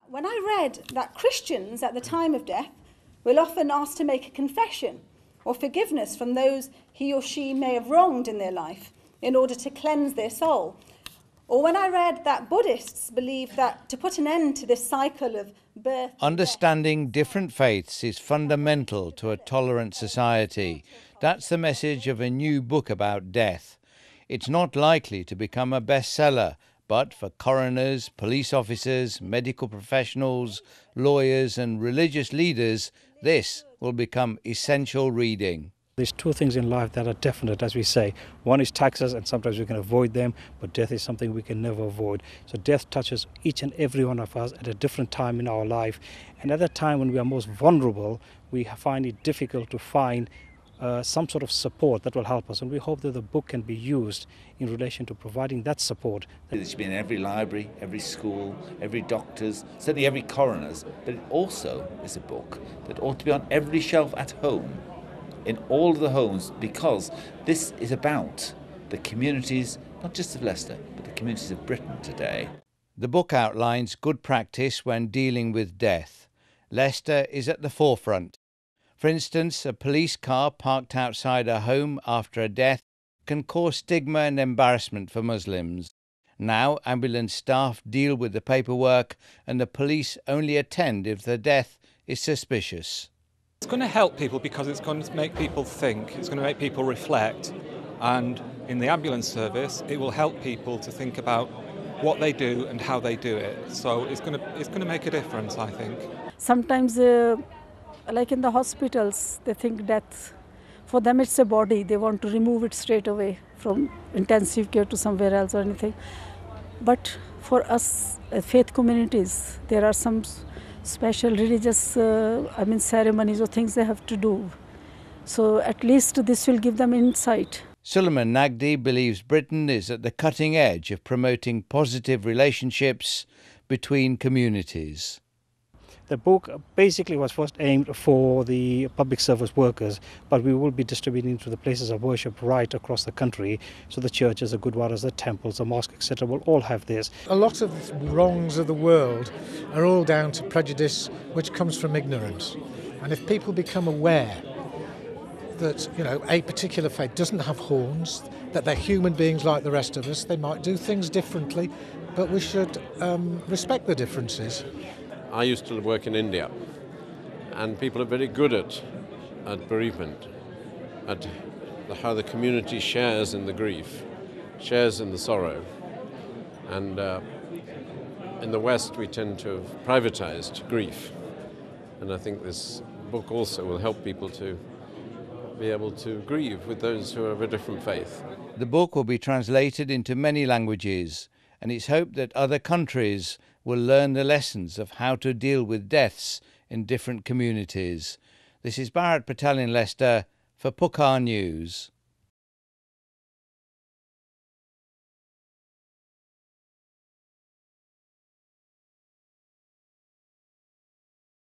When I read that Christians at the time of death will often ask to make a confession or forgiveness from those he or she may have wronged in their life in order to cleanse their soul, or when I read that Buddhists believe that to put an end to this cycle of birth... Understanding different faiths is fundamental to a tolerant society. That's the message of a new book about death. It's not likely to become a bestseller, but for coroners, police officers, medical professionals, lawyers and religious leaders, this will become essential reading. There's two things in life that are definite, as we say. One is taxes, and sometimes we can avoid them, but death is something we can never avoid. So death touches each and every one of us at a different time in our life. And at the time when we are most vulnerable, we find it difficult to find some sort of support that will help us. And we hope that the book can be used in relation to providing that support. It should be in every library, every school, every doctor's, certainly every coroner's, but it also is a book that ought to be on every shelf at home, in all of the homes, because this is about the communities, not just of Leicester, but the communities of Britain today. The book outlines good practice when dealing with death. Leicester is at the forefront. For instance, a police car parked outside a home after a death can cause stigma and embarrassment for Muslims. Now, ambulance staff deal with the paperwork and the police only attend if the death is suspicious. It's going to help people because it's going to make people think, it's going to make people reflect, and in the ambulance service it will help people to think about what they do and how they do it. So it's going to make a difference, I think. Sometimes like in the hospitals, they think death, for them it's a body, they want to remove it straight away from intensive care to somewhere else or anything. But for us, faith communities, there are some special religious ceremonies or things they have to do. So at least this will give them insight. Suleiman Nagdi believes Britain is at the cutting edge of promoting positive relationships between communities. The book basically was first aimed for the public service workers, but we will be distributing to the places of worship right across the country. So the churches, the gurdwaras, the temples, the mosques, etc. will all have this. A lot of wrongs of the world are all down to prejudice, which comes from ignorance. And if people become aware that, a particular faith doesn't have horns, that they're human beings like the rest of us, they might do things differently, but we should respect the differences. I used to work in India, and people are very good at bereavement, at how the community shares in the grief, shares in the sorrow. And in the West, we tend to have privatized grief. And I think this book also will help people to be able to grieve with those who are of a different faith. The book will be translated into many languages, and it's hoped that other countries will learn the lessons of how to deal with deaths in different communities. This is Bharat Patel in Leicester for Pukaar News.